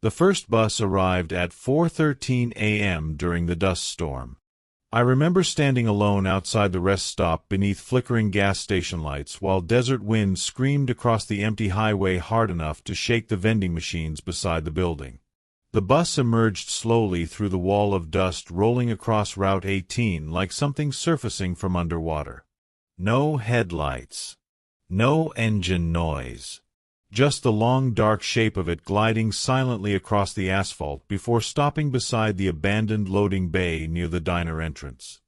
The first bus arrived at 4:13 a.m. during the dust storm. I remember standing alone outside the rest stop beneath flickering gas station lights while desert wind screamed across the empty highway hard enough to shake the vending machines beside the building. The bus emerged slowly through the wall of dust rolling across Route 18 like something surfacing from underwater. No headlights. No engine noise. Just the long dark shape of it gliding silently across the asphalt before stopping beside the abandoned loading bay near the diner entrance.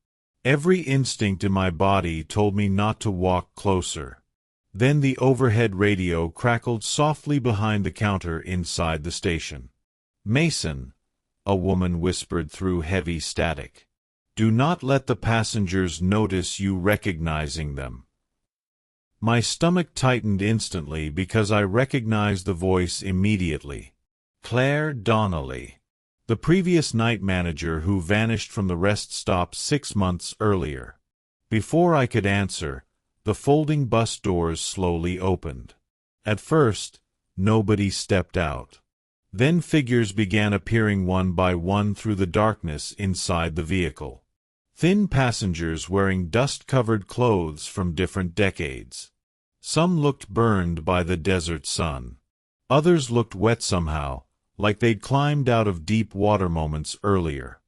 Every instinct in my body told me not to walk closer. Then the overhead radio crackled softly behind the counter inside the station. "Mason," a woman whispered through heavy static. "Do not let the passengers notice you recognizing them." My stomach tightened instantly because I recognized the voice immediately. Claire Donnelly, the previous night manager who vanished from the rest stop 6 months earlier. Before I could answer, the folding bus doors slowly opened. At first, nobody stepped out. Then figures began appearing one by one through the darkness inside the vehicle. Thin passengers wearing dust-covered clothes from different decades. Some looked burned by the desert sun. Others looked wet somehow, like they'd climbed out of deep water moments earlier.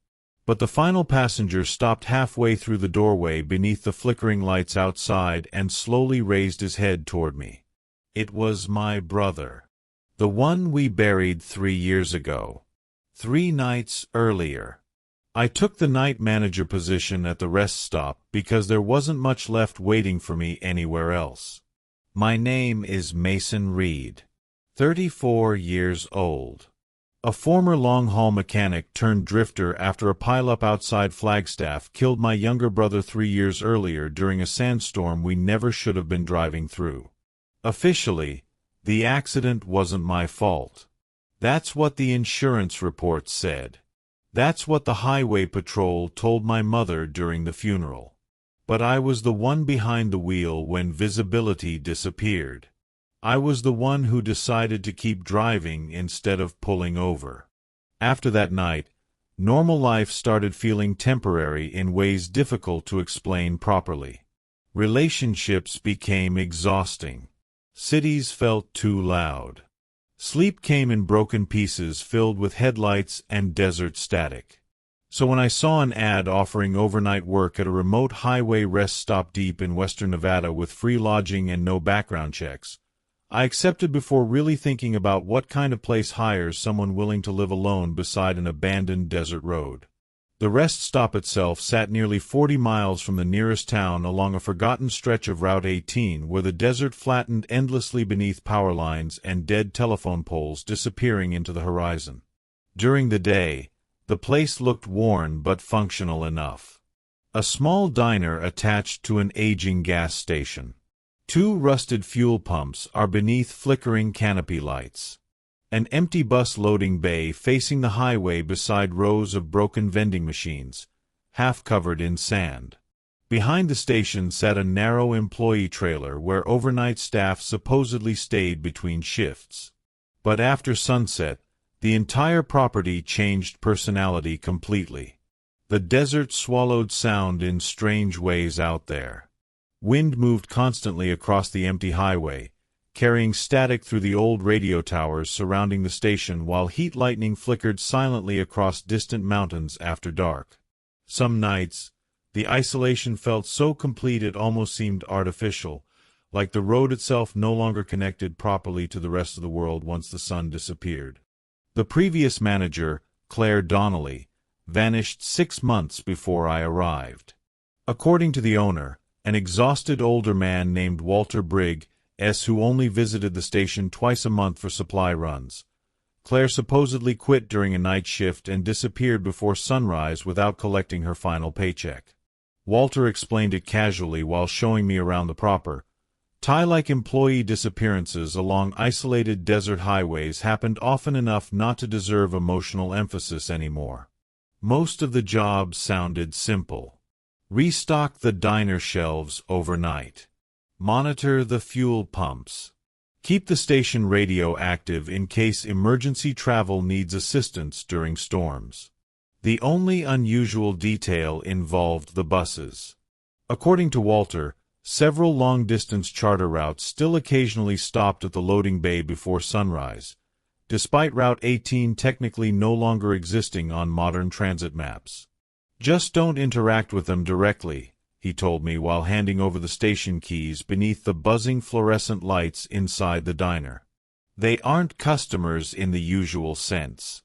But the final passenger stopped halfway through the doorway beneath the flickering lights outside and slowly raised his head toward me. It was my brother. The one we buried 3 years ago. 3 nights earlier. I took the night manager position at the rest stop because there wasn't much left waiting for me anywhere else. My name is Mason Reed, 34 years old. A former long-haul mechanic turned drifter after a pileup outside Flagstaff killed my younger brother 3 years earlier during a sandstorm we never should have been driving through. Officially, the accident wasn't my fault. That's what the insurance report said. That's what the highway patrol told my mother during the funeral. But I was the one behind the wheel when visibility disappeared. I was the one who decided to keep driving instead of pulling over. After that night, normal life started feeling temporary in ways difficult to explain properly. Relationships became exhausting. Cities felt too loud. Sleep came in broken pieces filled with headlights and desert static. So when I saw an ad offering overnight work at a remote highway rest stop deep in western Nevada with free lodging and no background checks, I accepted before really thinking about what kind of place hires someone willing to live alone beside an abandoned desert road. The rest stop itself sat nearly 40 miles from the nearest town along a forgotten stretch of Route 18 where the desert flattened endlessly beneath power lines and dead telephone poles disappearing into the horizon. During the day, the place looked worn but functional enough. A small diner attached to an aging gas station. 2 rusted fuel pumps are beneath flickering canopy lights. An empty bus loading bay facing the highway beside rows of broken vending machines, half covered in sand. Behind the station sat a narrow employee trailer where overnight staff supposedly stayed between shifts. But after sunset, the entire property changed personality completely. The desert swallowed sound in strange ways out there. Wind moved constantly across the empty highway, carrying static through the old radio towers surrounding the station while heat lightning flickered silently across distant mountains after dark. Some nights, the isolation felt so complete it almost seemed artificial, like the road itself no longer connected properly to the rest of the world once the sun disappeared. The previous manager, Claire Donnelly, vanished 6 months before I arrived. According to the owner, an exhausted older man named Walter Brigg, who only visited the station twice a month for supply runs. Claire supposedly quit during a night shift and disappeared before sunrise without collecting her final paycheck. Walter explained it casually while showing me around the proper, tie-like employee disappearances along isolated desert highways happened often enough not to deserve emotional emphasis anymore. Most of the jobs sounded simple. Restock the diner shelves overnight. Monitor the fuel pumps. Keep the station radio active in case emergency travel needs assistance during storms. The only unusual detail involved the buses. According to Walter, several long-distance charter routes still occasionally stopped at the loading bay before sunrise, despite Route 18 technically no longer existing on modern transit maps. Just don't interact with them directly, he told me while handing over the station keys beneath the buzzing fluorescent lights inside the diner. They aren't customers in the usual sense.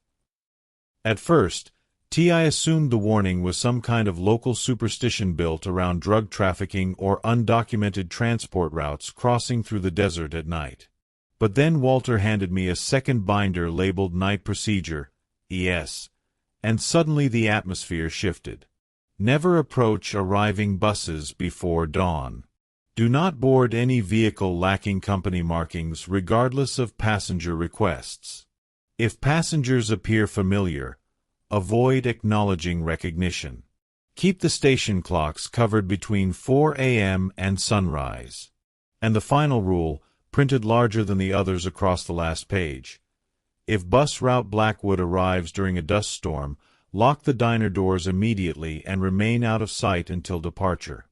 At first, I assumed the warning was some kind of local superstition built around drug trafficking or undocumented transport routes crossing through the desert at night. But then Walter handed me a second binder labeled Night Procedure, ES, and suddenly the atmosphere shifted. Never approach arriving buses before dawn. Do not board any vehicle lacking company markings regardless of passenger requests. If passengers appear familiar, avoid acknowledging recognition. Keep the station clocks covered between 4 a.m. and sunrise. And the final rule, printed larger than the others across the last page. If bus route Blackwood arrives during a dust storm, lock the diner doors immediately and remain out of sight until departure.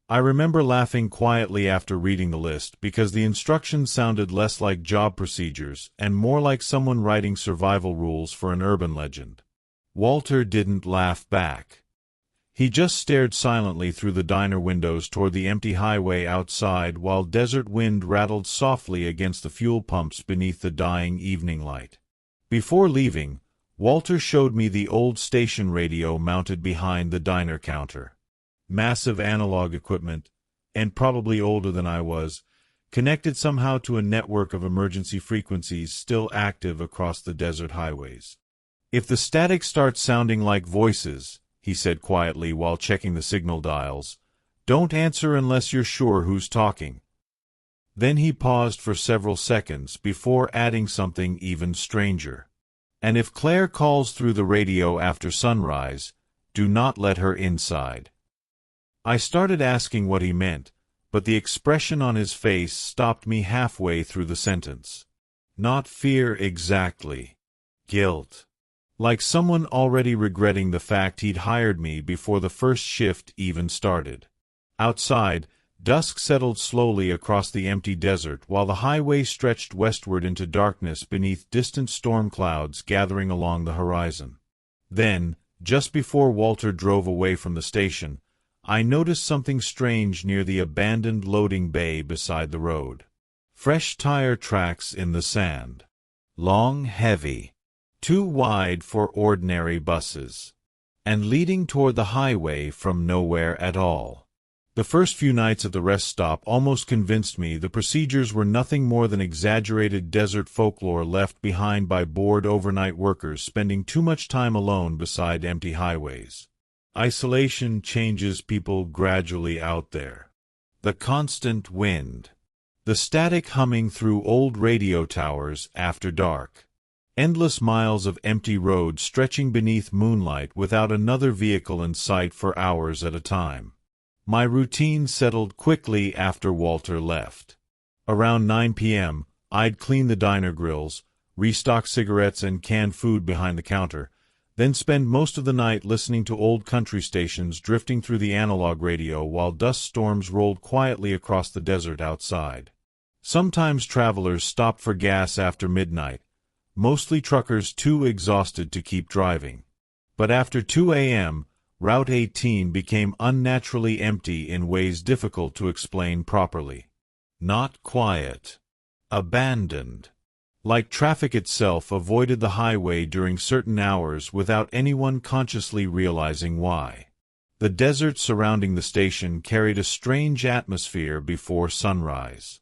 I remember laughing quietly after reading the list because the instructions sounded less like job procedures and more like someone writing survival rules for an urban legend. Walter didn't laugh back. He just stared silently through the diner windows toward the empty highway outside while desert wind rattled softly against the fuel pumps beneath the dying evening light. Before leaving, Walter showed me the old station radio mounted behind the diner counter. Massive analog equipment, and probably older than I was, connected somehow to a network of emergency frequencies still active across the desert highways. If the static starts sounding like voices, he said quietly while checking the signal dials, don't answer unless you're sure who's talking. Then he paused for several seconds before adding something even stranger. And if Claire calls through the radio after sunrise, do not let her inside. I started asking what he meant, but the expression on his face stopped me halfway through the sentence. Not fear exactly. Guilt. Like someone already regretting the fact he'd hired me before the first shift even started. Outside, dusk settled slowly across the empty desert while the highway stretched westward into darkness beneath distant storm clouds gathering along the horizon. Then, just before Walter drove away from the station, I noticed something strange near the abandoned loading bay beside the road. Fresh tire tracks in the sand. Long, heavy. Too wide for ordinary buses. And leading toward the highway from nowhere at all. The first few nights at the rest stop almost convinced me the procedures were nothing more than exaggerated desert folklore left behind by bored overnight workers spending too much time alone beside empty highways. Isolation changes people gradually out there. The constant wind. The static humming through old radio towers after dark. Endless miles of empty road stretching beneath moonlight without another vehicle in sight for hours at a time. My routine settled quickly after Walter left. Around 9 p.m., I'd clean the diner grills, restock cigarettes and canned food behind the counter, then spend most of the night listening to old country stations drifting through the analog radio while dust storms rolled quietly across the desert outside. Sometimes travelers stopped for gas after midnight, mostly truckers too exhausted to keep driving. But after 2 a.m., Route 18 became unnaturally empty in ways difficult to explain properly. Not quiet. Abandoned. Like traffic itself avoided the highway during certain hours without anyone consciously realizing why. The desert surrounding the station carried a strange atmosphere before sunrise.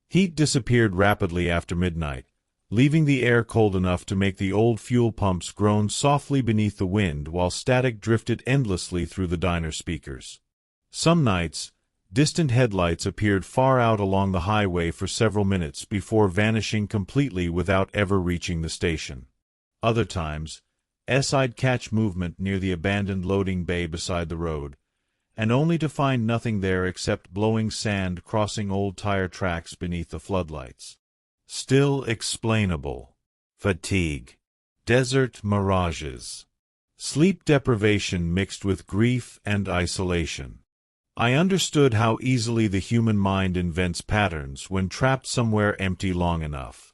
Heat disappeared rapidly after midnight, leaving the air cold enough to make the old fuel pumps groan softly beneath the wind while static drifted endlessly through the diner speakers. Some nights, distant headlights appeared far out along the highway for several minutes before vanishing completely without ever reaching the station. Other times, I'd catch movement near the abandoned loading bay beside the road, and only to find nothing there except blowing sand crossing old tire tracks beneath the floodlights. Still explainable. Fatigue. Desert mirages. Sleep deprivation mixed with grief and isolation. I understood how easily the human mind invents patterns when trapped somewhere empty long enough.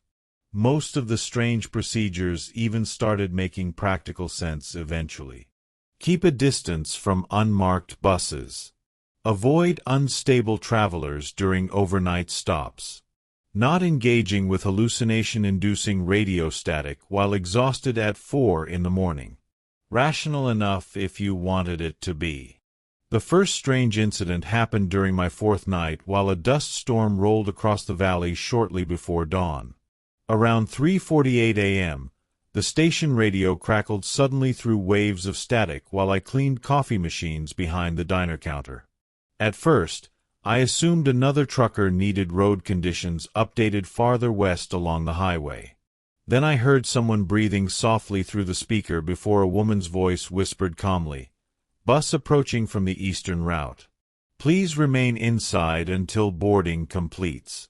Most of the strange procedures even started making practical sense eventually. Keep a distance from unmarked buses. Avoid unstable travelers during overnight stops. Not engaging with hallucination-inducing radio static while exhausted at 4 in the morning. Rational enough if you wanted it to be. The first strange incident happened during my fourth night while a dust storm rolled across the valley shortly before dawn. Around 3:48 a.m., the station radio crackled suddenly through waves of static while I cleaned coffee machines behind the diner counter. At first, I assumed another trucker needed road conditions updated farther west along the highway. Then I heard someone breathing softly through the speaker before a woman's voice whispered calmly, "Bus approaching from the eastern route. Please remain inside until boarding completes."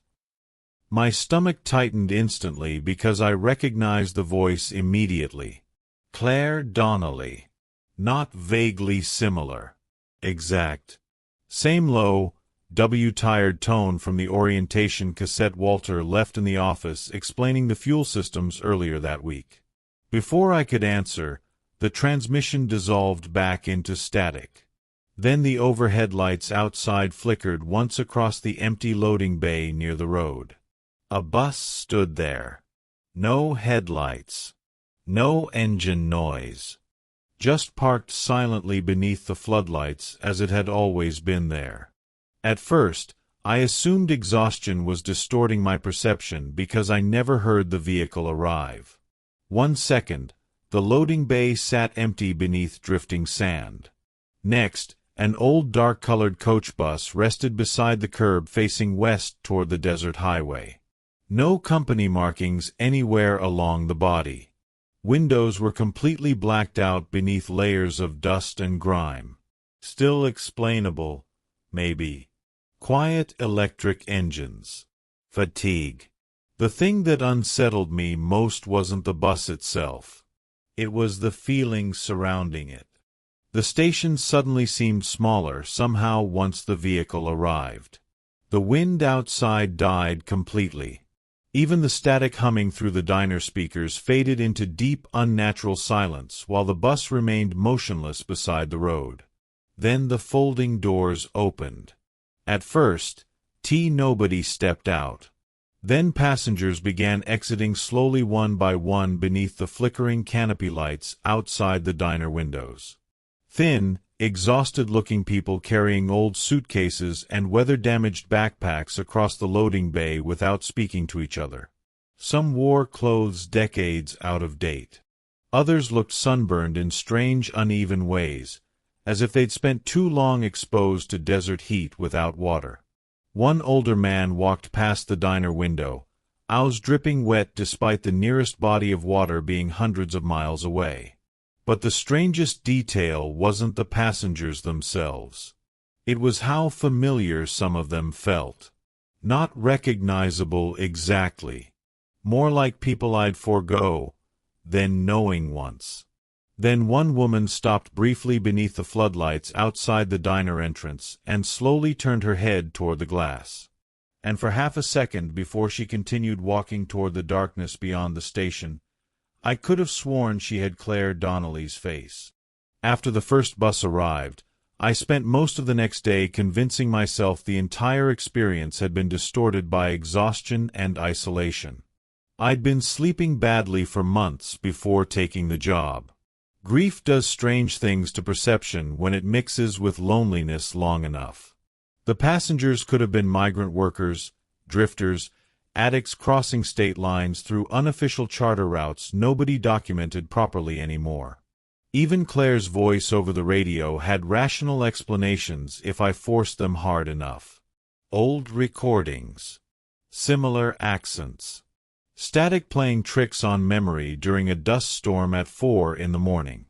My stomach tightened instantly because I recognized the voice immediately. Claire Donnelly. Not vaguely similar. Exact. Same low, W-tired tone from the orientation cassette Walter left in the office explaining the fuel systems earlier that week. Before I could answer, the transmission dissolved back into static. Then the overhead lights outside flickered once across the empty loading bay near the road. A bus stood there. No headlights. No engine noise. Just parked silently beneath the floodlights as it had always been there. At first, I assumed exhaustion was distorting my perception because I never heard the vehicle arrive. 1 second, the loading bay sat empty beneath drifting sand. Next, an old dark-colored coach bus rested beside the curb facing west toward the desert highway. No company markings anywhere along the body. Windows were completely blacked out beneath layers of dust and grime. Still explainable, maybe. Quiet electric engines. Fatigue. The thing that unsettled me most wasn't the bus itself. It was the feeling surrounding it. The station suddenly seemed smaller somehow once the vehicle arrived. The wind outside died completely. Even the static humming through the diner speakers faded into deep, unnatural silence while the bus remained motionless beside the road. Then the folding doors opened. At first, nobody stepped out. Then passengers began exiting slowly one by one beneath the flickering canopy lights outside the diner windows. Thin, exhausted-looking people carrying old suitcases and weather-damaged backpacks across the loading bay without speaking to each other. Some wore clothes decades out of date. Others looked sunburned in strange, uneven ways, as if they'd spent too long exposed to desert heat without water. One older man walked past the diner window, eyes dripping wet despite the nearest body of water being hundreds of miles away. But the strangest detail wasn't the passengers themselves. It was how familiar some of them felt. Not recognizable exactly. More like people I'd forgo, than knowing once. Then one woman stopped briefly beneath the floodlights outside the diner entrance and slowly turned her head toward the glass. And for half a second before she continued walking toward the darkness beyond the station, I could have sworn she had Claire Donnelly's face. After the first bus arrived, I spent most of the next day convincing myself the entire experience had been distorted by exhaustion and isolation. I'd been sleeping badly for months before taking the job. Grief does strange things to perception when it mixes with loneliness long enough. The passengers could have been migrant workers, drifters, addicts crossing state lines through unofficial charter routes nobody documented properly anymore. Even Claire's voice over the radio had rational explanations if I forced them hard enough. Old recordings. Similar accents. Static playing tricks on memory during a dust storm at 4 in the morning.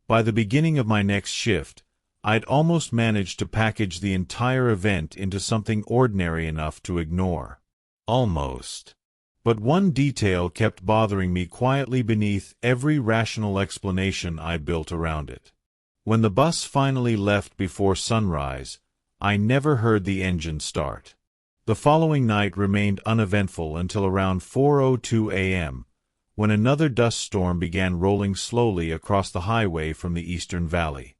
By the beginning of my next shift, I'd almost managed to package the entire event into something ordinary enough to ignore. Almost. But one detail kept bothering me quietly beneath every rational explanation I built around it. When the bus finally left before sunrise, I never heard the engine start. The following night remained uneventful until around 4:02 a.m., when another dust storm began rolling slowly across the highway from the eastern valley.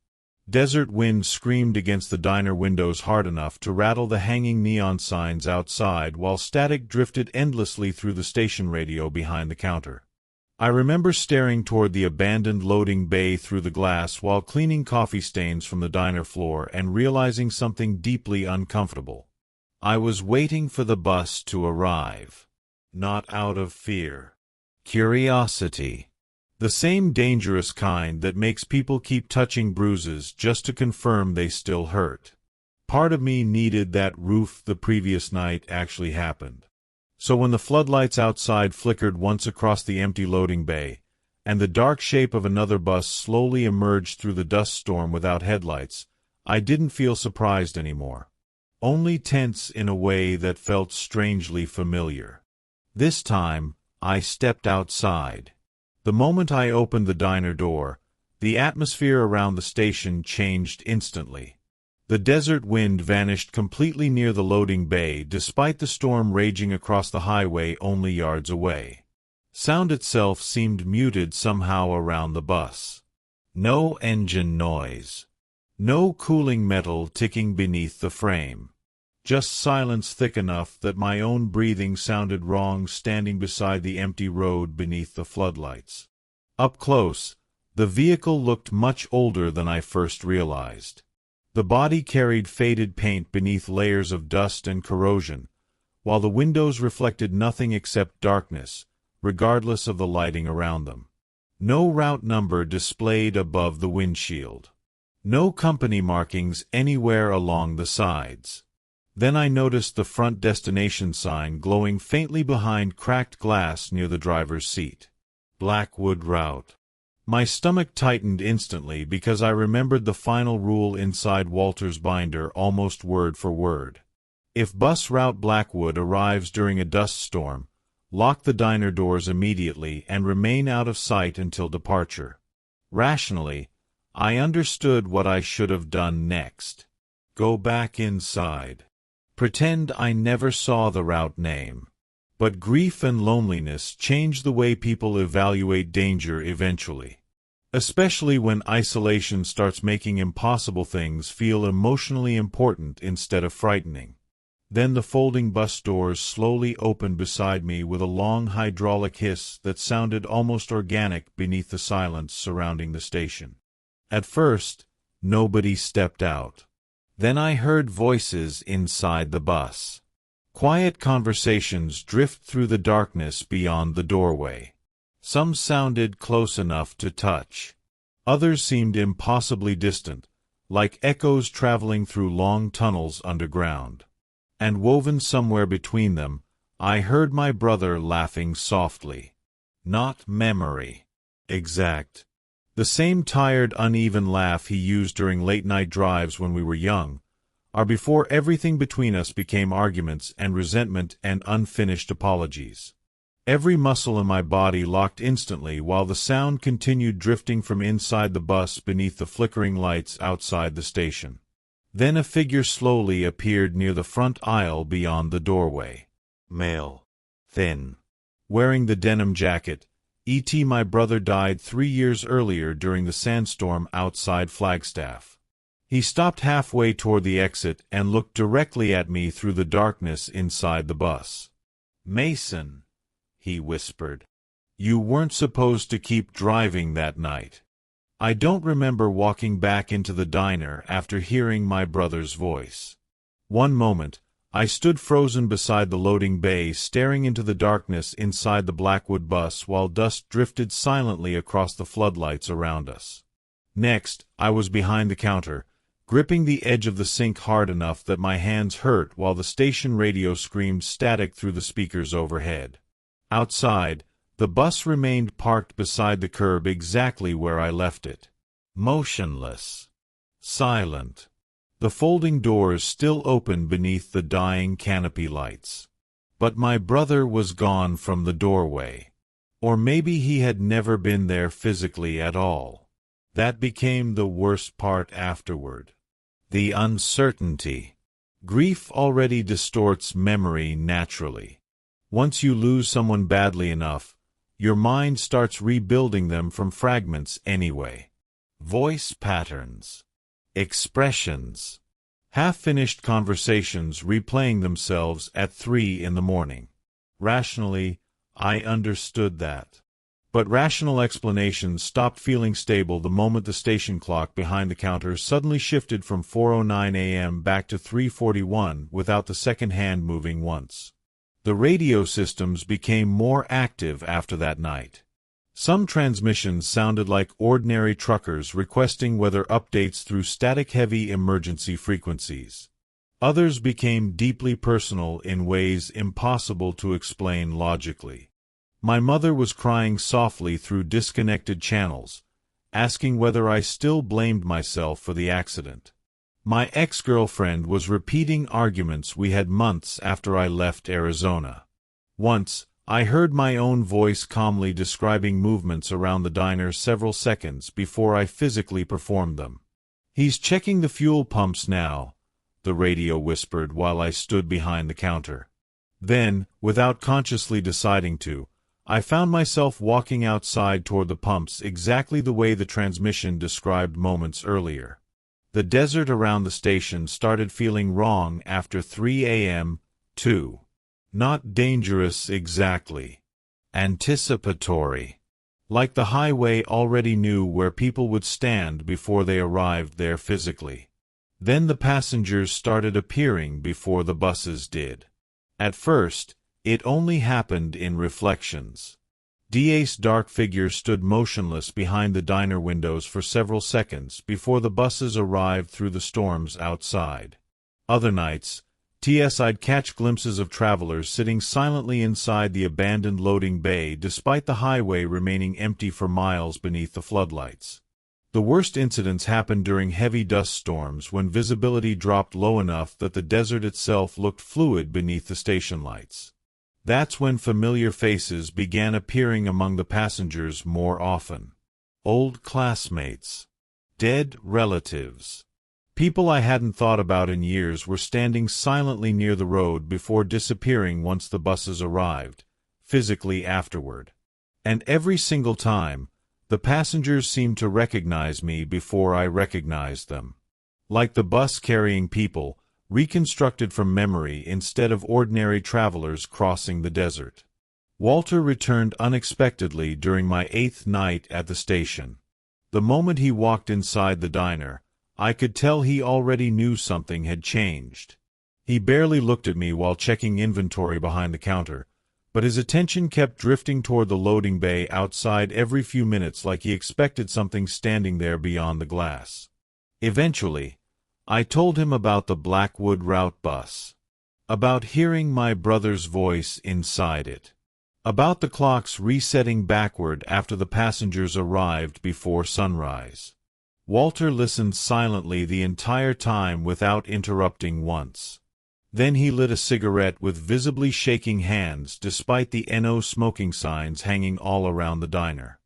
Desert wind screamed against the diner windows hard enough to rattle the hanging neon signs outside, while static drifted endlessly through the station radio behind the counter. I remember staring toward the abandoned loading bay through the glass while cleaning coffee stains from the diner floor and realizing something deeply uncomfortable. I was waiting for the bus to arrive. Not out of fear. Curiosity. The same dangerous kind that makes people keep touching bruises just to confirm they still hurt. Part of me needed that roof the previous night actually happened. So when the floodlights outside flickered once across the empty loading bay, and the dark shape of another bus slowly emerged through the dust storm without headlights, I didn't feel surprised anymore. Only tense in a way that felt strangely familiar. This time, I stepped outside. The moment I opened the diner door, the atmosphere around the station changed instantly. The desert wind vanished completely near the loading bay despite the storm raging across the highway only yards away. Sound itself seemed muted somehow around the bus. No engine noise. No cooling metal ticking beneath the frame. Just silence thick enough that my own breathing sounded wrong standing beside the empty road beneath the floodlights. Up close, the vehicle looked much older than I first realized. The body carried faded paint beneath layers of dust and corrosion, while the windows reflected nothing except darkness, regardless of the lighting around them. No route number displayed above the windshield. No company markings anywhere along the sides. Then I noticed the front destination sign glowing faintly behind cracked glass near the driver's seat. Blackwood Route. My stomach tightened instantly because I remembered the final rule inside Walter's binder almost word for word. If bus route Blackwood arrives during a dust storm, lock the diner doors immediately and remain out of sight until departure. Rationally, I understood what I should have done next. Go back inside. Pretend I never saw the route name. But grief and loneliness change the way people evaluate danger eventually. Especially when isolation starts making impossible things feel emotionally important instead of frightening. Then the folding bus doors slowly opened beside me with a long hydraulic hiss that sounded almost organic beneath the silence surrounding the station. At first, nobody stepped out. Then I heard voices inside the bus. Quiet conversations drift through the darkness beyond the doorway. Some sounded close enough to touch. Others seemed impossibly distant, like echoes traveling through long tunnels underground. And woven somewhere between them, I heard my brother laughing softly. Not memory. Exact. The same tired, uneven laugh he used during late-night drives when we were young, or before everything between us became arguments and resentment and unfinished apologies. Every muscle in my body locked instantly while the sound continued drifting from inside the bus beneath the flickering lights outside the station. Then a figure slowly appeared near the front aisle beyond the doorway. Male. Thin. Wearing the denim jacket, E.T. My brother died 3 years earlier during the sandstorm outside Flagstaff. He stopped halfway toward the exit and looked directly at me through the darkness inside the bus. "Mason," he whispered. "You weren't supposed to keep driving that night." I don't remember walking back into the diner after hearing my brother's voice. One moment, I stood frozen beside the loading bay staring into the darkness inside the Blackwood bus while dust drifted silently across the floodlights around us. Next, I was behind the counter, gripping the edge of the sink hard enough that my hands hurt while the station radio screamed static through the speakers overhead. Outside, the bus remained parked beside the curb exactly where I left it. Motionless. Silent. The folding doors still open beneath the dying canopy lights. But my brother was gone from the doorway. Or maybe he had never been there physically at all. That became the worst part afterward. The uncertainty. Grief already distorts memory naturally. Once you lose someone badly enough, your mind starts rebuilding them from fragments anyway. Voice patterns. Expressions. Half-finished conversations replaying themselves at 3 in the morning. Rationally, I understood that. But rational explanations stopped feeling stable the moment the station clock behind the counter suddenly shifted from 4:09 a.m. back to 3:41 without the second hand moving once. The radio systems became more active after that night. Some transmissions sounded like ordinary truckers requesting weather updates through static-heavy emergency frequencies. Others became deeply personal in ways impossible to explain logically. My mother was crying softly through disconnected channels, asking whether I still blamed myself for the accident. My ex-girlfriend was repeating arguments we had months after I left Arizona. Once, I heard my own voice calmly describing movements around the diner several seconds before I physically performed them. "He's checking the fuel pumps now," the radio whispered while I stood behind the counter. Then, without consciously deciding to, I found myself walking outside toward the pumps exactly the way the transmission described moments earlier. The desert around the station started feeling wrong after 3 a.m., too. Not dangerous exactly. Anticipatory. Like the highway already knew where people would stand before they arrived there physically. Then the passengers started appearing before the buses did. At first, it only happened in reflections. DA's dark figure stood motionless behind the diner windows for several seconds before the buses arrived through the storms outside. Other nights, I'd catch glimpses of travelers sitting silently inside the abandoned loading bay despite the highway remaining empty for miles beneath the floodlights. The worst incidents happened during heavy dust storms when visibility dropped low enough that the desert itself looked fluid beneath the station lights. That's when familiar faces began appearing among the passengers more often. Old classmates. Dead relatives. People I hadn't thought about in years were standing silently near the road before disappearing once the buses arrived, physically afterward. And every single time, the passengers seemed to recognize me before I recognized them. Like the bus carrying people, reconstructed from memory instead of ordinary travelers crossing the desert. Walter returned unexpectedly during my 8th night at the station. The moment he walked inside the diner, I could tell he already knew something had changed. He barely looked at me while checking inventory behind the counter, but his attention kept drifting toward the loading bay outside every few minutes like he expected something standing there beyond the glass. Eventually, I told him about the Blackwood route bus, about hearing my brother's voice inside it, about the clocks resetting backward after the passengers arrived before sunrise. Walter listened silently the entire time without interrupting once. Then he lit a cigarette with visibly shaking hands despite the NO smoking signs hanging all around the diner.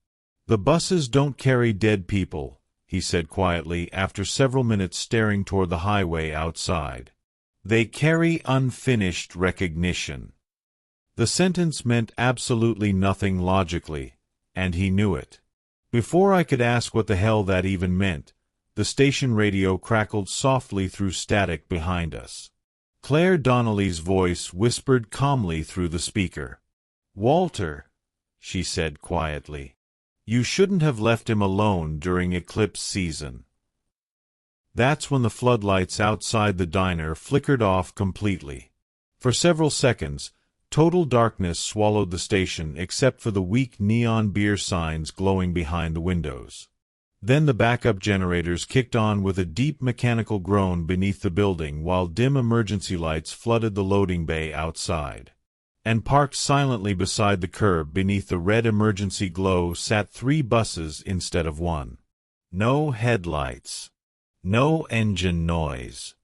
"The buses don't carry dead people," he said quietly after several minutes staring toward the highway outside. "They carry unfinished recognition." The sentence meant absolutely nothing logically, and he knew it. Before I could ask what the hell that even meant, the station radio crackled softly through static behind us. Claire Donnelly's voice whispered calmly through the speaker. "Walter," she said quietly, "you shouldn't have left him alone during eclipse season." That's when the floodlights outside the diner flickered off completely. For several seconds, total darkness swallowed the station except for the weak neon beer signs glowing behind the windows. Then the backup generators kicked on with a deep mechanical groan beneath the building while dim emergency lights flooded the loading bay outside. And parked silently beside the curb beneath the red emergency glow sat 3 buses instead of 1. No headlights. No engine noise.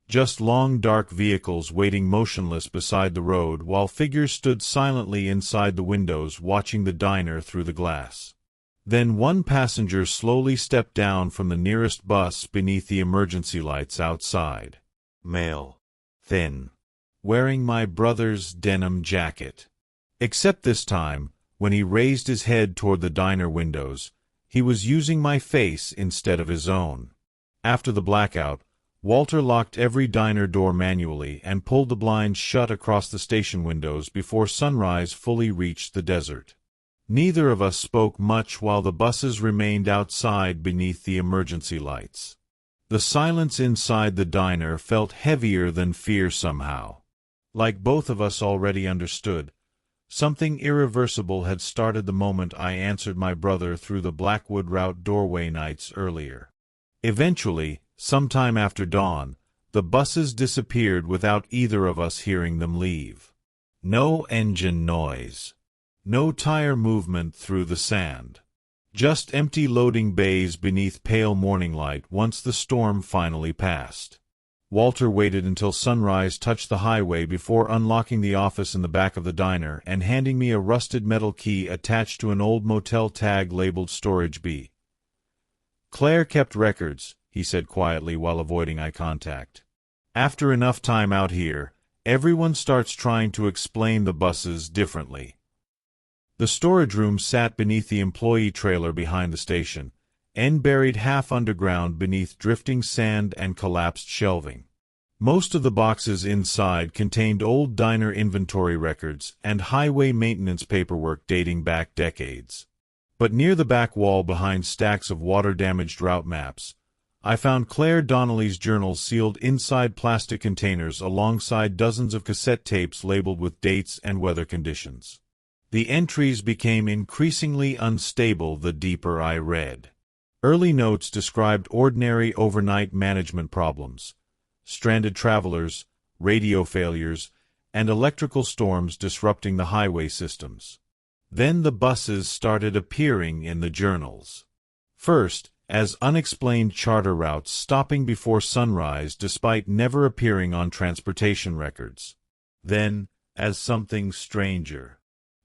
Just long dark vehicles waiting motionless beside the road while figures stood silently inside the windows watching the diner through the glass. Then one passenger slowly stepped down from the nearest bus beneath the emergency lights outside. Male. Thin. Wearing my brother's denim jacket. Except this time, when he raised his head toward the diner windows, he was using my face instead of his own. After the blackout, Walter locked every diner door manually and pulled the blinds shut across the station windows before sunrise fully reached the desert. Neither of us spoke much while the buses remained outside beneath the emergency lights. The silence inside the diner felt heavier than fear somehow. Like both of us already understood, something irreversible had started the moment I answered my brother through the Blackwood Route doorway nights earlier. Eventually, sometime after dawn, the buses disappeared without either of us hearing them leave. No engine noise. No tire movement through the sand. Just empty loading bays beneath pale morning light once the storm finally passed. Walter waited until sunrise touched the highway before unlocking the office in the back of the diner and handing me a rusted metal key attached to an old motel tag labeled Storage B. "Claire kept records," he said quietly while avoiding eye contact. "After enough time out here, everyone starts trying to explain the buses differently." The storage room sat beneath the employee trailer behind the station, and buried half underground beneath drifting sand and collapsed shelving. Most of the boxes inside contained old diner inventory records and highway maintenance paperwork dating back decades. But near the back wall behind stacks of water-damaged route maps, I found Claire Donnelly's journals sealed inside plastic containers alongside dozens of cassette tapes labeled with dates and weather conditions. The entries became increasingly unstable the deeper I read. Early notes described ordinary overnight management problems, stranded travelers, radio failures, and electrical storms disrupting the highway systems. Then the buses started appearing in the journals. First, as unexplained charter routes stopping before sunrise despite never appearing on transportation records. Then, as something stranger.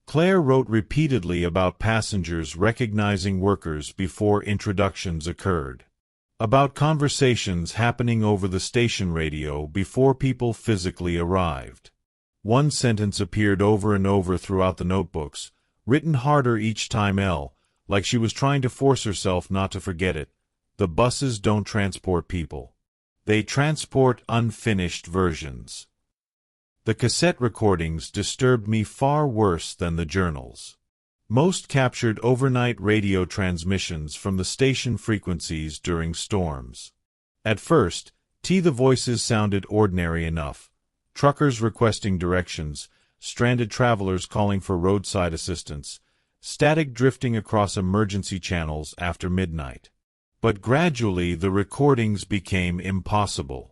Claire wrote repeatedly about passengers recognizing workers before introductions occurred. About conversations happening over the station radio before people physically arrived. One sentence appeared over and over throughout the notebooks, written harder each time like she was trying to force herself not to forget it. "The buses don't transport people. They transport unfinished versions." The cassette recordings disturbed me far worse than the journals. Most captured overnight radio transmissions from the station frequencies during storms. At first, the voices sounded ordinary enough. Truckers requesting directions, stranded travelers calling for roadside assistance, static drifting across emergency channels after midnight. But gradually the recordings became impossible.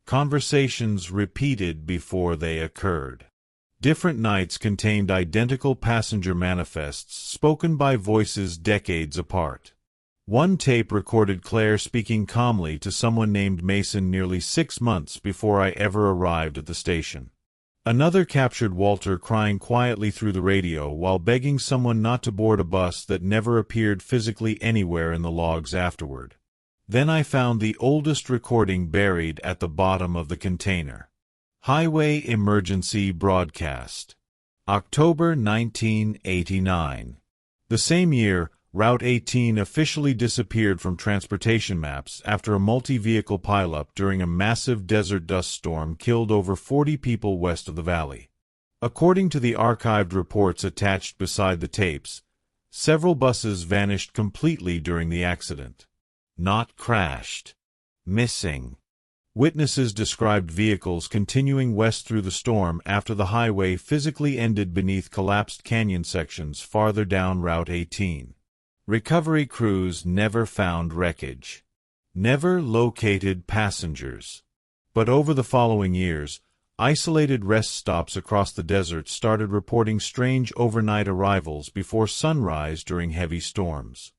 Conversations repeated before they occurred. Different nights contained identical passenger manifests spoken by voices decades apart. One tape recorded Claire speaking calmly to someone named Mason nearly 6 months before I ever arrived at the station. Another captured Walter crying quietly through the radio while begging someone not to board a bus that never appeared physically anywhere in the logs afterward. Then I found the oldest recording buried at the bottom of the container. Highway Emergency Broadcast. October 1989. The same year, Route 18 officially disappeared from transportation maps after a multi-vehicle pileup during a massive desert dust storm killed over 40 people west of the valley. According to the archived reports attached beside the tapes, several buses vanished completely during the accident. Not crashed. Missing. Witnesses described vehicles continuing west through the storm after the highway physically ended beneath collapsed canyon sections farther down Route 18. Recovery crews never found wreckage. Never located passengers. But over the following years, isolated rest stops across the desert started reporting strange overnight arrivals before sunrise during heavy storms.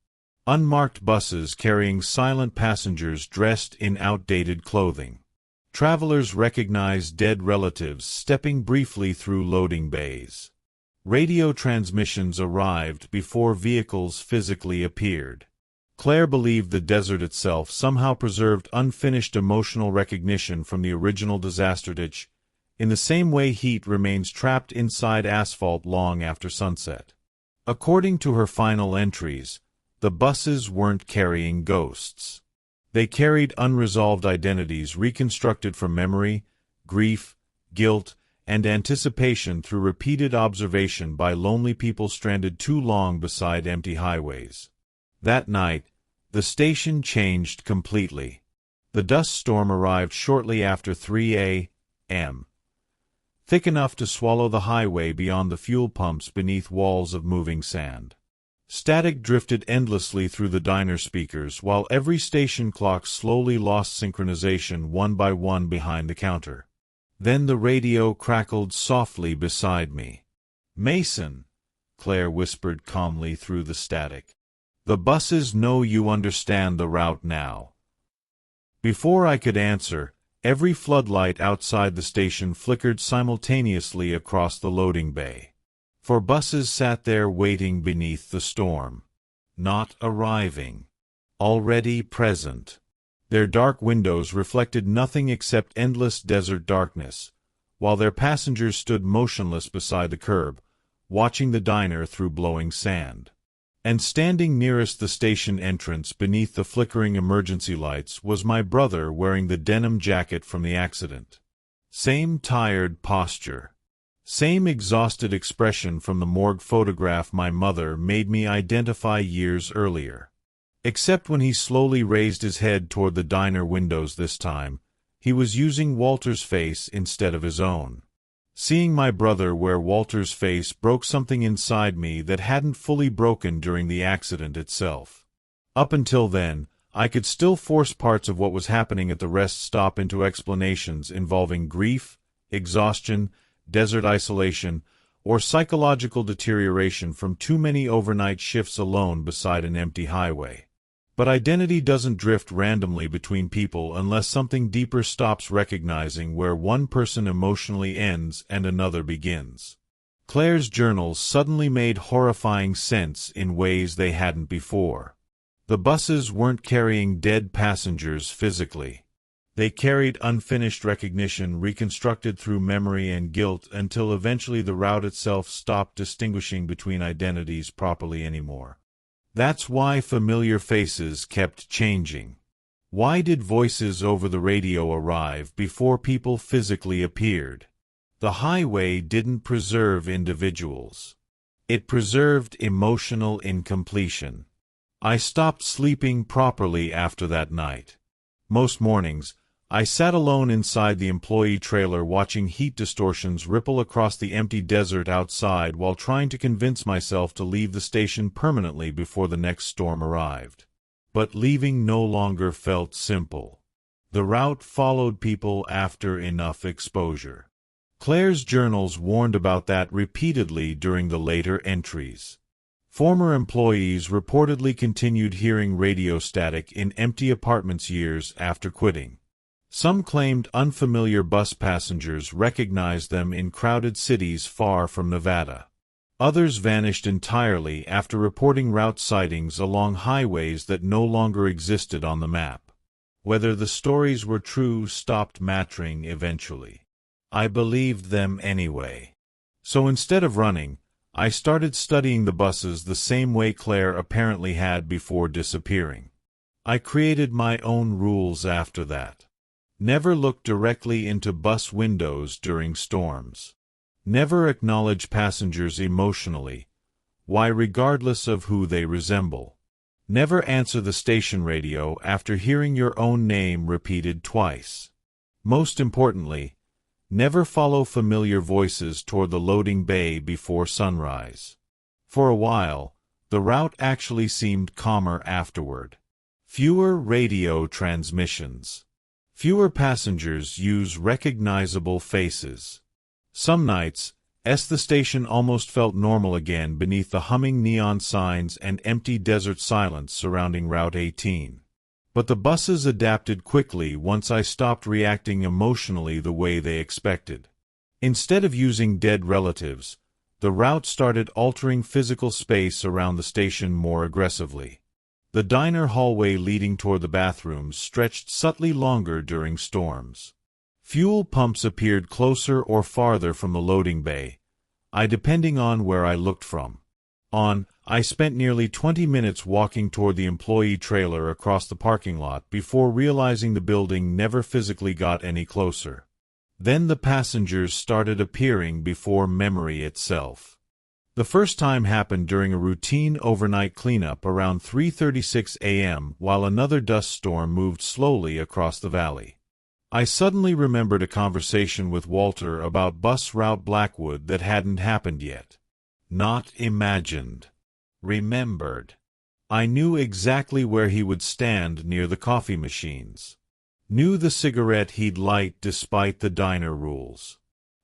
Unmarked buses carrying silent passengers dressed in outdated clothing. Travelers recognized dead relatives stepping briefly through loading bays. Radio transmissions arrived before vehicles physically appeared. Claire believed the desert itself somehow preserved unfinished emotional recognition from the original disaster ditch, in the same way heat remains trapped inside asphalt long after sunset. According to her final entries, the buses weren't carrying ghosts. They carried unresolved identities reconstructed from memory, grief, guilt, and anticipation through repeated observation by lonely people stranded too long beside empty highways. That night, the station changed completely. The dust storm arrived shortly after 3 a.m., thick enough to swallow the highway beyond the fuel pumps beneath walls of moving sand. Static drifted endlessly through the diner speakers while every station clock slowly lost synchronization one by one behind the counter. Then the radio crackled softly beside me. "Mason," Claire whispered calmly through the static. "The buses know you understand the route now." Before I could answer, every floodlight outside the station flickered simultaneously across the loading bay. For buses sat there waiting beneath the storm. Not arriving. Already present. Their dark windows reflected nothing except endless desert darkness, while their passengers stood motionless beside the curb, watching the diner through blowing sand. And standing nearest the station entrance beneath the flickering emergency lights was my brother wearing the denim jacket from the accident. Same tired posture. Same exhausted expression from the morgue photograph my mother made me identify years earlier. Except when he slowly raised his head toward the diner windows this time, he was using Walter's face instead of his own. Seeing my brother wear Walter's face broke something inside me that hadn't fully broken during the accident itself. Up until then, I could still force parts of what was happening at the rest stop into explanations involving grief, exhaustion, desert isolation, or psychological deterioration from too many overnight shifts alone beside an empty highway. But identity doesn't drift randomly between people unless something deeper stops recognizing where one person emotionally ends and another begins. Claire's journals suddenly made horrifying sense in ways they hadn't before. The buses weren't carrying dead passengers physically. They carried unfinished recognition reconstructed through memory and guilt until eventually the route itself stopped distinguishing between identities properly anymore. That's why familiar faces kept changing. Why did voices over the radio arrive before people physically appeared? The highway didn't preserve individuals. It preserved emotional incompletion. I stopped sleeping properly after that night. Most mornings, I sat alone inside the employee trailer watching heat distortions ripple across the empty desert outside while trying to convince myself to leave the station permanently before the next storm arrived. But leaving no longer felt simple. The route followed people after enough exposure. Claire's journals warned about that repeatedly during the later entries. Former employees reportedly continued hearing radio static in empty apartments years after quitting. Some claimed unfamiliar bus passengers recognized them in crowded cities far from Nevada. Others vanished entirely after reporting route sightings along highways that no longer existed on the map. Whether the stories were true stopped mattering eventually. I believed them anyway. So instead of running, I started studying the buses the same way Claire apparently had before disappearing. I created my own rules after that. Never look directly into bus windows during storms. Never acknowledge passengers emotionally. Why, regardless of who they resemble. Never answer the station radio after hearing your own name repeated twice. Most importantly, never follow familiar voices toward the loading bay before sunrise. For a while, the route actually seemed calmer afterward. Fewer radio transmissions. Fewer passengers use recognizable faces. Some nights, the station almost felt normal again beneath the humming neon signs and empty desert silence surrounding Route 18. But the buses adapted quickly once I stopped reacting emotionally the way they expected. Instead of using dead relatives, the route started altering physical space around the station more aggressively. The diner hallway leading toward the bathrooms stretched subtly longer during storms. Fuel pumps appeared closer or farther from the loading bay, depending on where I looked from. I spent nearly 20 minutes walking toward the employee trailer across the parking lot before realizing the building never physically got any closer. Then the passengers started appearing before memory itself. The first time happened during a routine overnight cleanup around 3:36 a.m. while another dust storm moved slowly across the valley. I suddenly remembered a conversation with Walter about bus route Blackwood that hadn't happened yet. Not imagined. Remembered. I knew exactly where he would stand near the coffee machines. Knew the cigarette he'd light despite the diner rules.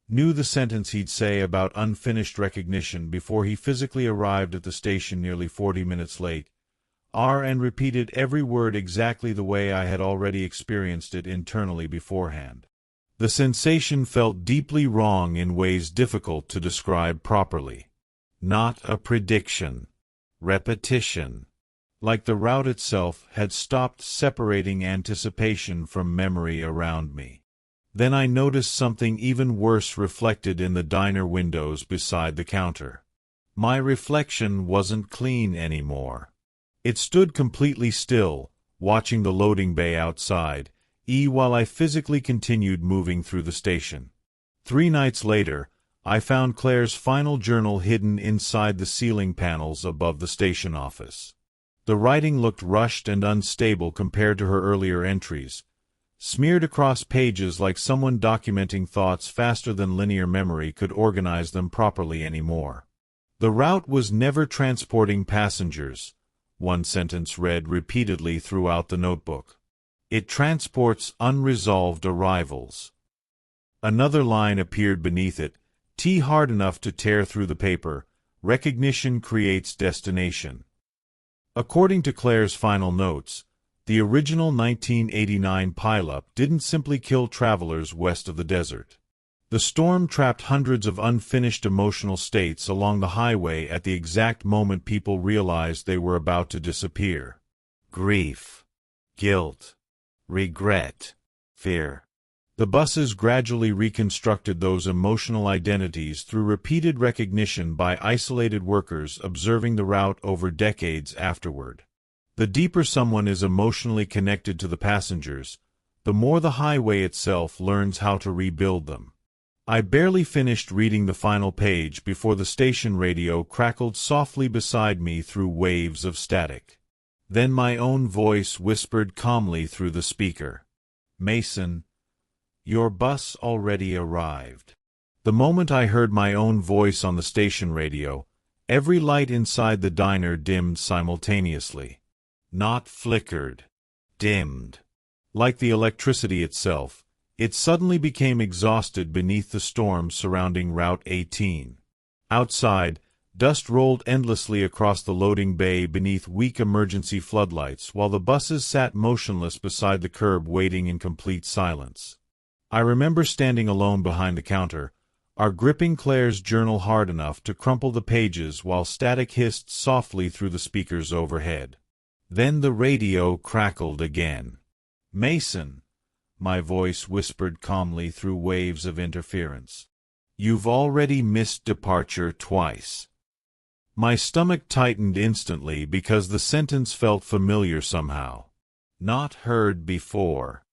Knew the sentence he'd say about unfinished recognition before he physically arrived at the station nearly 40 minutes late, and repeated every word exactly the way I had already experienced it internally beforehand. The sensation felt deeply wrong in ways difficult to describe properly. Not a prediction. Repetition. Like the route itself had stopped separating anticipation from memory around me. Then I noticed something even worse reflected in the diner windows beside the counter. My reflection wasn't clean anymore. It stood completely still, watching the loading bay outside, while I physically continued moving through the station. 3 nights later, I found Claire's final journal hidden inside the ceiling panels above the station office. The writing looked rushed and unstable compared to her earlier entries, smeared across pages like someone documenting thoughts faster than linear memory could organize them properly anymore. The route was never transporting passengers, one sentence read repeatedly throughout the notebook. It transports unresolved arrivals. Another line appeared beneath it, hard enough to tear through the paper. Recognition creates destination. According to Claire's final notes, the original 1989 pileup didn't simply kill travelers west of the desert. The storm trapped hundreds of unfinished emotional states along the highway at the exact moment people realized they were about to disappear. Grief, guilt, regret, fear. The buses gradually reconstructed those emotional identities through repeated recognition by isolated workers observing the route over decades afterward. The deeper someone is emotionally connected to the passengers, the more the highway itself learns how to rebuild them. I barely finished reading the final page before the station radio crackled softly beside me through waves of static. Then my own voice whispered calmly through the speaker. "Mason, your bus already arrived." The moment I heard my own voice on the station radio, every light inside the diner dimmed simultaneously. Not flickered. Dimmed. Like the electricity itself, it suddenly became exhausted beneath the storm surrounding Route 18. Outside, dust rolled endlessly across the loading bay beneath weak emergency floodlights while the buses sat motionless beside the curb waiting in complete silence. I remember standing alone behind the counter, gripping Claire's journal hard enough to crumple the pages while static hissed softly through the speakers overhead. Then the radio crackled again. "Mason," my voice whispered calmly through waves of interference. "You've already missed departure twice." My stomach tightened instantly because the sentence felt familiar somehow. Not heard before.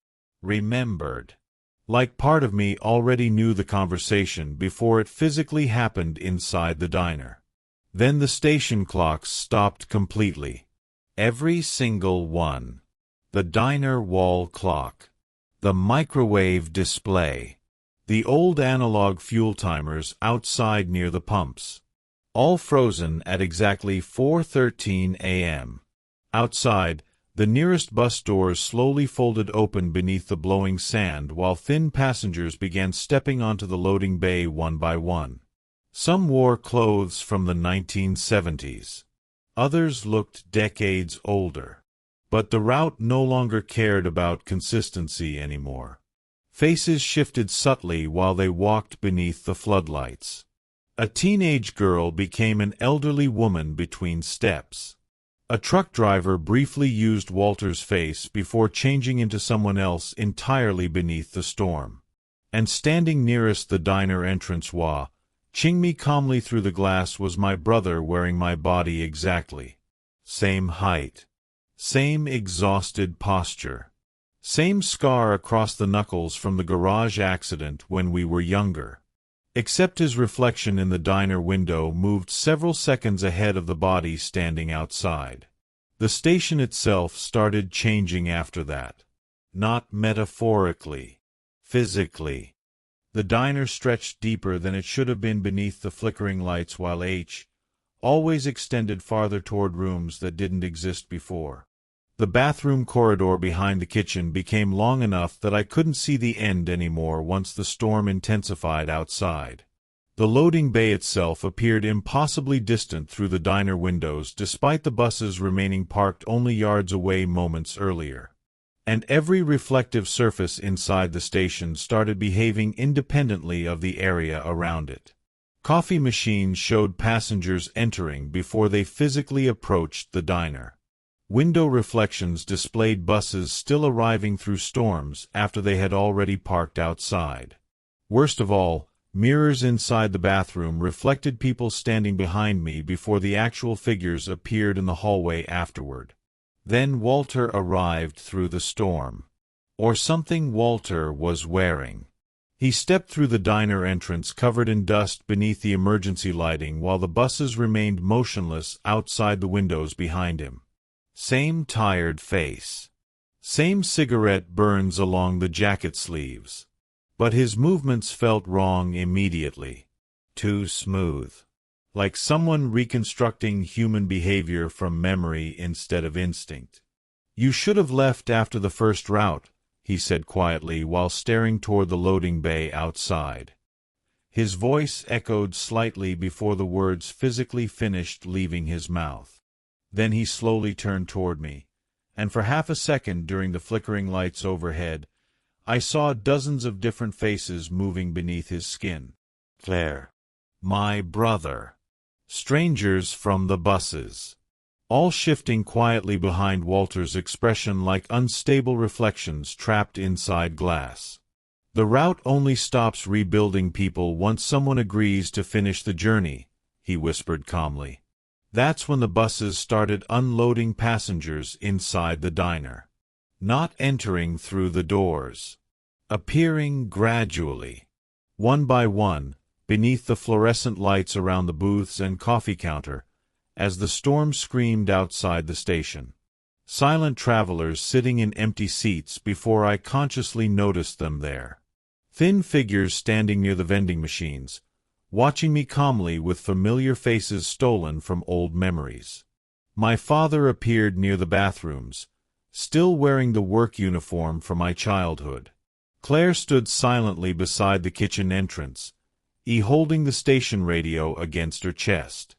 Remembered. Like part of me already knew the conversation before it physically happened inside the diner. Then the station clocks stopped completely. Every single one. The diner wall clock. The microwave display. The old analog fuel timers outside near the pumps. All frozen at exactly 4:13 a.m. Outside, the nearest bus doors slowly folded open beneath the blowing sand while thin passengers began stepping onto the loading bay one by one. Some wore clothes from the 1970s. Others looked decades older. But the route no longer cared about consistency anymore. Faces shifted subtly while they walked beneath the floodlights. A teenage girl became an elderly woman between steps. A truck driver briefly used Walter's face before changing into someone else entirely beneath the storm. And standing nearest the diner entrance, watching me calmly through the glass, was my brother, wearing my body exactly. Same height. Same exhausted posture. Same scar across the knuckles from the garage accident when we were younger. Except his reflection in the diner window moved several seconds ahead of the body standing outside. The station itself started changing after that. Not metaphorically. Physically. The diner stretched deeper than it should have been beneath the flickering lights, while always extended farther toward rooms that didn't exist before. The bathroom corridor behind the kitchen became long enough that I couldn't see the end anymore once the storm intensified outside. The loading bay itself appeared impossibly distant through the diner windows, despite the buses remaining parked only yards away moments earlier. And every reflective surface inside the station started behaving independently of the area around it. Coffee machines showed passengers entering before they physically approached the diner. Window reflections displayed buses still arriving through storms after they had already parked outside. Worst of all, mirrors inside the bathroom reflected people standing behind me before the actual figures appeared in the hallway afterward. Then Walter arrived through the storm. Or something Walter was wearing. He stepped through the diner entrance covered in dust beneath the emergency lighting while the buses remained motionless outside the windows behind him. Same tired face. Same cigarette burns along the jacket sleeves. But his movements felt wrong immediately. Too smooth. Like someone reconstructing human behavior from memory instead of instinct. "You should have left after the first route," he said quietly while staring toward the loading bay outside. His voice echoed slightly before the words physically finished leaving his mouth. Then he slowly turned toward me, and for half a second during the flickering lights overhead, I saw dozens of different faces moving beneath his skin. Claire. My brother. Strangers from the buses. All shifting quietly behind Walter's expression like unstable reflections trapped inside glass. "The route only stops rebuilding people once someone agrees to finish the journey," he whispered calmly. That's when the buses started unloading passengers inside the diner. Not entering through the doors. Appearing gradually. One by one, beneath the fluorescent lights around the booths and coffee counter, as the storm screamed outside the station. Silent travelers sitting in empty seats before I consciously noticed them there. Thin figures standing near the vending machines, watching me calmly with familiar faces stolen from old memories. My father appeared near the bathrooms, still wearing the work uniform from my childhood. Claire stood silently beside the kitchen entrance, holding the station radio against her chest.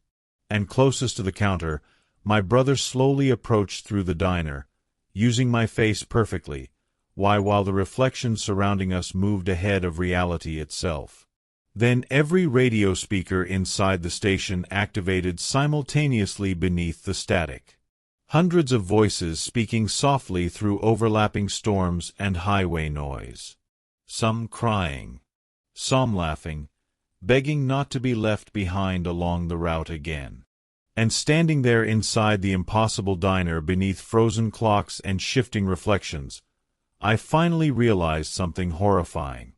And closest to the counter, my brother slowly approached through the diner, using my face perfectly, while the reflections surrounding us moved ahead of reality itself. Then every radio speaker inside the station activated simultaneously beneath the static. Hundreds of voices speaking softly through overlapping storms and highway noise. Some crying. Some laughing, begging not to be left behind along the route again. And standing there inside the impossible diner beneath frozen clocks and shifting reflections, I finally realized something horrifying.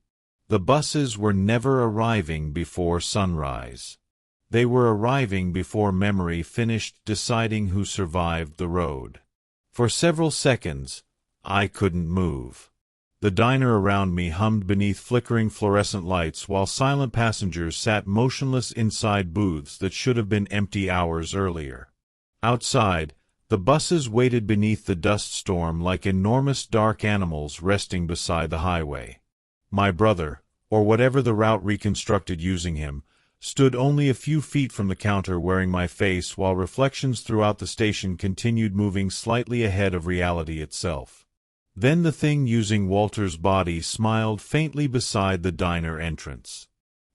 The buses were never arriving before sunrise. They were arriving before memory finished deciding who survived the road. For several seconds, I couldn't move. The diner around me hummed beneath flickering fluorescent lights while silent passengers sat motionless inside booths that should have been empty hours earlier. Outside, the buses waited beneath the dust storm like enormous dark animals resting beside the highway. My brother, or whatever the route reconstructed using him, stood only a few feet from the counter wearing my face while reflections throughout the station continued moving slightly ahead of reality itself. Then the thing using Walter's body smiled faintly beside the diner entrance.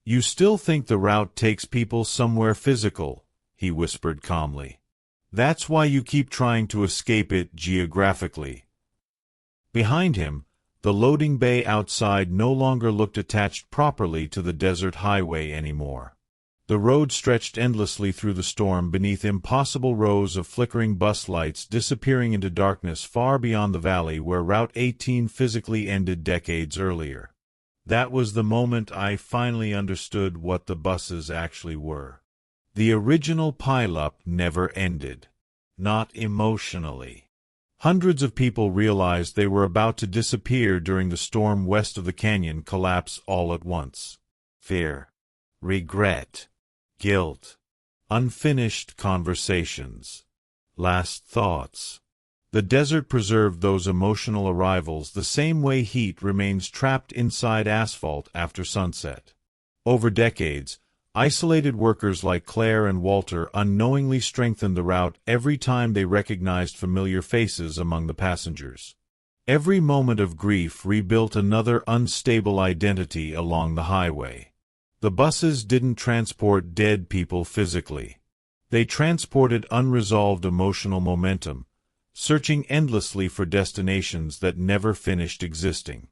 "You still think the route takes people somewhere physical," he whispered calmly. "That's why you keep trying to escape it geographically." Behind him, the loading bay outside no longer looked attached properly to the desert highway anymore. The road stretched endlessly through the storm beneath impossible rows of flickering bus lights disappearing into darkness far beyond the valley where Route 18 physically ended decades earlier. That was the moment I finally understood what the buses actually were. The original pileup never ended. Not emotionally. Hundreds of people realized they were about to disappear during the storm west of the canyon collapse all at once. Fear. Regret. Guilt. Unfinished conversations. Last thoughts. The desert preserved those emotional arrivals the same way heat remains trapped inside asphalt after sunset. Over decades, isolated workers like Claire and Walter unknowingly strengthened the route every time they recognized familiar faces among the passengers. Every moment of grief rebuilt another unstable identity along the highway. The buses didn't transport dead people physically. They transported unresolved emotional momentum, searching endlessly for destinations that never finished existing.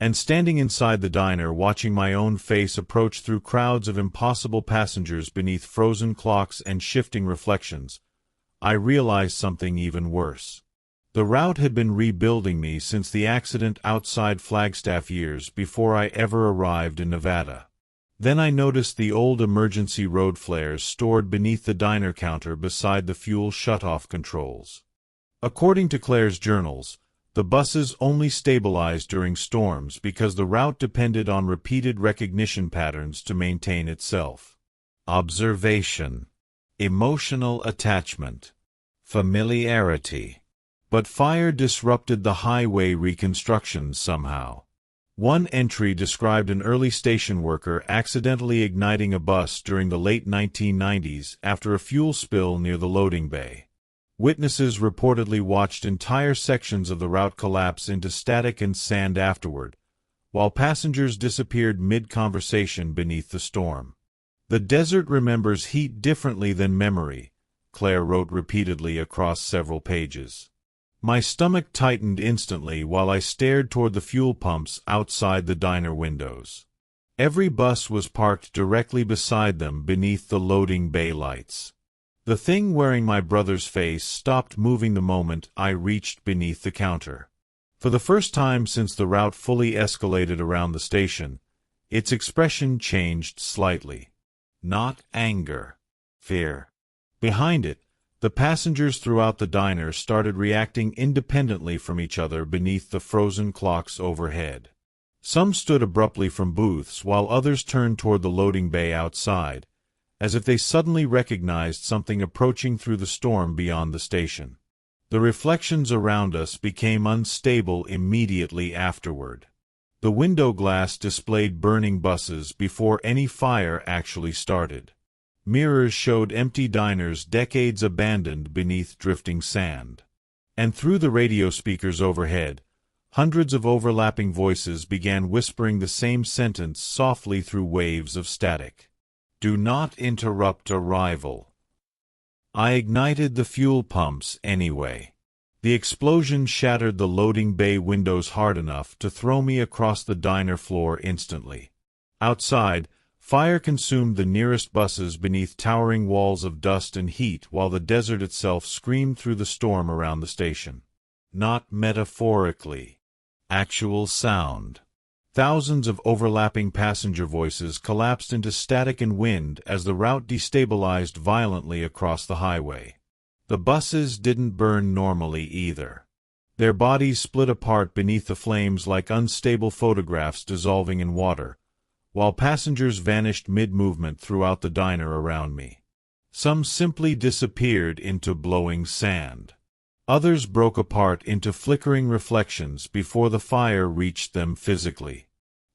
And standing inside the diner watching my own face approach through crowds of impossible passengers beneath frozen clocks and shifting reflections, I realized something even worse. The route had been rebuilding me since the accident outside Flagstaff years before I ever arrived in Nevada. Then I noticed the old emergency road flares stored beneath the diner counter beside the fuel shutoff controls. According to Claire's journals, the buses only stabilized during storms because the route depended on repeated recognition patterns to maintain itself. Observation. Emotional attachment. Familiarity. But fire disrupted the highway reconstructions somehow. One entry described an early station worker accidentally igniting a bus during the late 1990s after a fuel spill near the loading bay. Witnesses reportedly watched entire sections of the route collapse into static and sand afterward, while passengers disappeared mid-conversation beneath the storm. "The desert remembers heat differently than memory," Claire wrote repeatedly across several pages. My stomach tightened instantly while I stared toward the fuel pumps outside the diner windows. Every bus was parked directly beside them beneath the loading bay lights. The thing wearing my brother's face stopped moving the moment I reached beneath the counter. For the first time since the route fully escalated around the station, its expression changed slightly. Not anger. Fear. Behind it, the passengers throughout the diner started reacting independently from each other beneath the frozen clocks overhead. Some stood abruptly from booths while others turned toward the loading bay outside, as if they suddenly recognized something approaching through the storm beyond the station. The reflections around us became unstable immediately afterward. The window glass displayed burning buses before any fire actually started. Mirrors showed empty diners decades abandoned beneath drifting sand. And through the radio speakers overhead, hundreds of overlapping voices began whispering the same sentence softly through waves of static. "Do not interrupt arrival." I ignited the fuel pumps anyway. The explosion shattered the loading bay windows hard enough to throw me across the diner floor instantly. Outside, fire consumed the nearest buses beneath towering walls of dust and heat while the desert itself screamed through the storm around the station. Not metaphorically. Actual sound. Thousands of overlapping passenger voices collapsed into static and wind as the route destabilized violently across the highway. The buses didn't burn normally either. Their bodies split apart beneath the flames like unstable photographs dissolving in water, while passengers vanished mid-movement throughout the diner around me. Some simply disappeared into blowing sand. Others broke apart into flickering reflections before the fire reached them physically.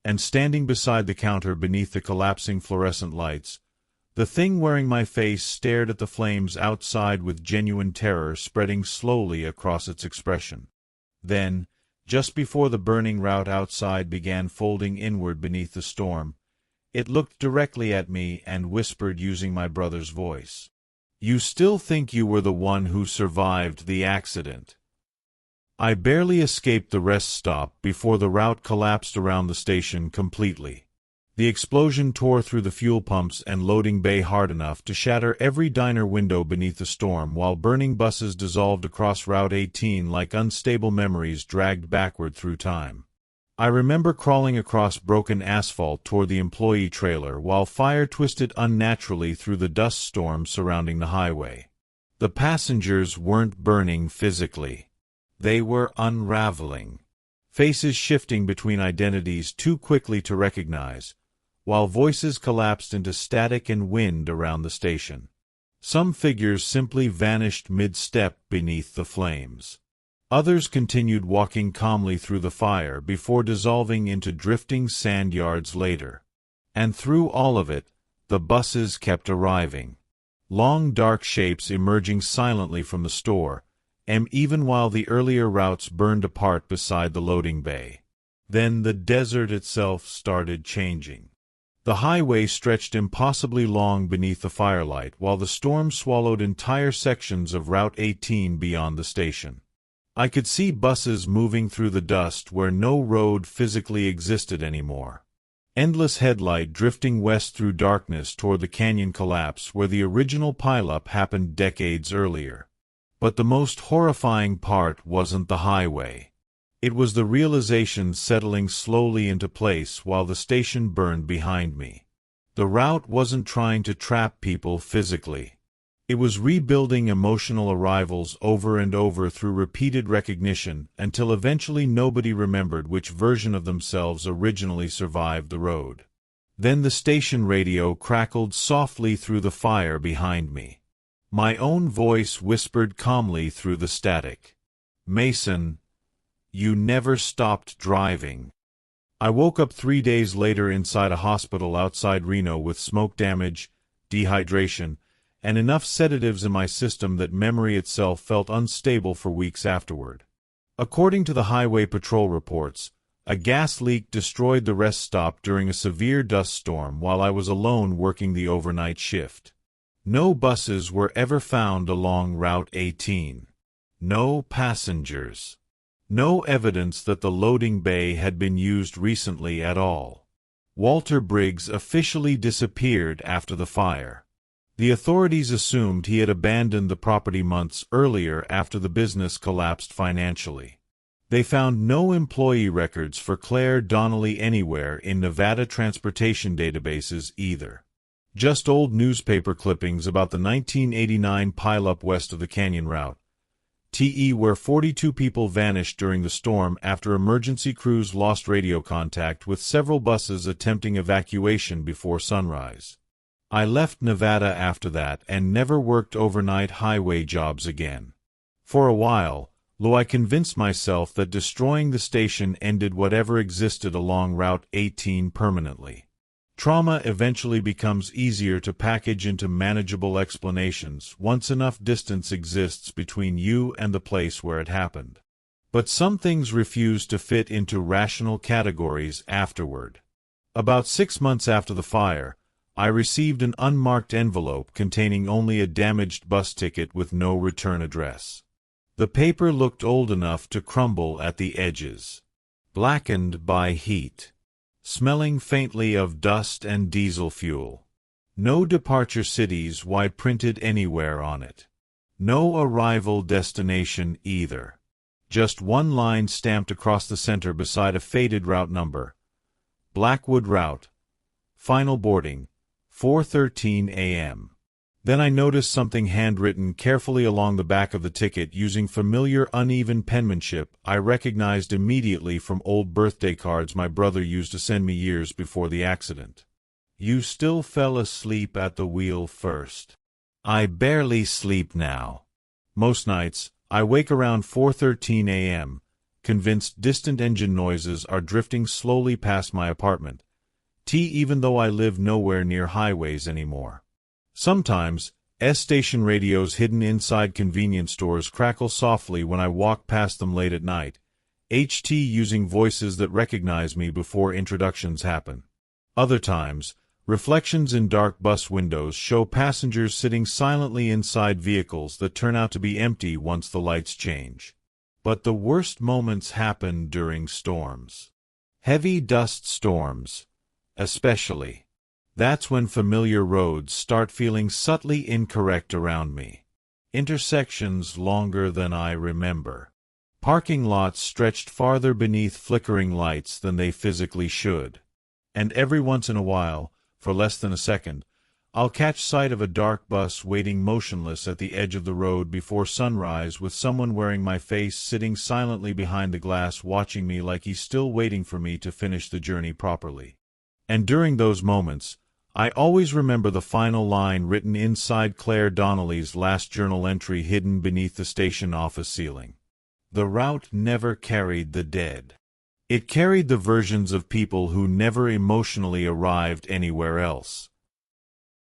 And standing beside the counter beneath the collapsing fluorescent lights, The thing wearing my face stared at the flames outside with genuine terror spreading slowly across its expression. Then, just before the burning route outside began folding inward beneath the storm, it looked directly at me and whispered using my brother's voice. "You still think you were the one who survived the accident?" I barely escaped the rest stop before the route collapsed around the station completely. The explosion tore through the fuel pumps and loading bay hard enough to shatter every diner window beneath the storm, while burning buses dissolved across Route 18 like unstable memories dragged backward through time. I remember crawling across broken asphalt toward the employee trailer while fire twisted unnaturally through the dust storm surrounding the highway. The passengers weren't burning physically. They were unraveling. Faces shifting between identities too quickly to recognize, while voices collapsed into static and wind around the station. Some figures simply vanished mid-step beneath the flames. Others continued walking calmly through the fire before dissolving into drifting sand yards later. And through all of it, the buses kept arriving. Long dark shapes emerging silently from the store, and even while the earlier routes burned apart beside the loading bay. Then the desert itself started changing. The highway stretched impossibly long beneath the firelight while the storm swallowed entire sections of Route 18 beyond the station. I could see buses moving through the dust where no road physically existed anymore. Endless headlight drifting west through darkness toward the canyon collapse where the original pileup happened decades earlier. But the most horrifying part wasn't the highway. It was the realization settling slowly into place while the station burned behind me. The route wasn't trying to trap people physically. It was rebuilding emotional arrivals over and over through repeated recognition until eventually nobody remembered which version of themselves originally survived the road. Then the station radio crackled softly through the fire behind me. My own voice whispered calmly through the static. "Mason, you never stopped driving." I woke up 3 days later inside a hospital outside Reno with smoke damage, dehydration, and enough sedatives in my system that memory itself felt unstable for weeks afterward. According to the highway patrol reports, a gas leak destroyed the rest stop during a severe dust storm while I was alone working the overnight shift. No buses were ever found along Route 18. No passengers. No evidence that the loading bay had been used recently at all. Walter Briggs officially disappeared after the fire. The authorities assumed he had abandoned the property months earlier after the business collapsed financially. They found no employee records for Claire Donnelly anywhere in Nevada transportation databases either. Just old newspaper clippings about the 1989 pileup west of the canyon route, where 42 people vanished during the storm after emergency crews lost radio contact with several buses attempting evacuation before sunrise. I left Nevada after that and never worked overnight highway jobs again. For a while, though I convinced myself that destroying the station ended whatever existed along Route 18 permanently. Trauma eventually becomes easier to package into manageable explanations once enough distance exists between you and the place where it happened. But some things refuse to fit into rational categories afterward. About 6 months after the fire, I received an unmarked envelope containing only a damaged bus ticket with no return address. The paper looked old enough to crumble at the edges, blackened by heat, smelling faintly of dust and diesel fuel. No departure cities wide printed anywhere on it. No arrival destination either. Just one line stamped across the center beside a faded route number. Blackwood Route. Final boarding, 4:13 a.m. Then I noticed something handwritten carefully along the back of the ticket using familiar uneven penmanship I recognized immediately from old birthday cards my brother used to send me years before the accident. "You still fell asleep at the wheel first." I barely sleep now. Most nights, I wake around 4:13 a.m., convinced distant engine noises are drifting slowly past my apartment, even though I live nowhere near highways anymore. Sometimes, station radios hidden inside convenience stores crackle softly when I walk past them late at night, HT using voices that recognize me before introductions happen. Other times, reflections in dark bus windows show passengers sitting silently inside vehicles that turn out to be empty once the lights change. But the worst moments happen during storms. Heavy dust storms, especially. That's when familiar roads start feeling subtly incorrect around me. Intersections longer than I remember. Parking lots stretched farther beneath flickering lights than they physically should. And every once in a while, for less than a second, I'll catch sight of a dark bus waiting motionless at the edge of the road before sunrise with someone wearing my face sitting silently behind the glass watching me like he's still waiting for me to finish the journey properly. And during those moments, I always remember the final line written inside Claire Donnelly's last journal entry hidden beneath the station office ceiling. The route never carried the dead. It carried the versions of people who never emotionally arrived anywhere else.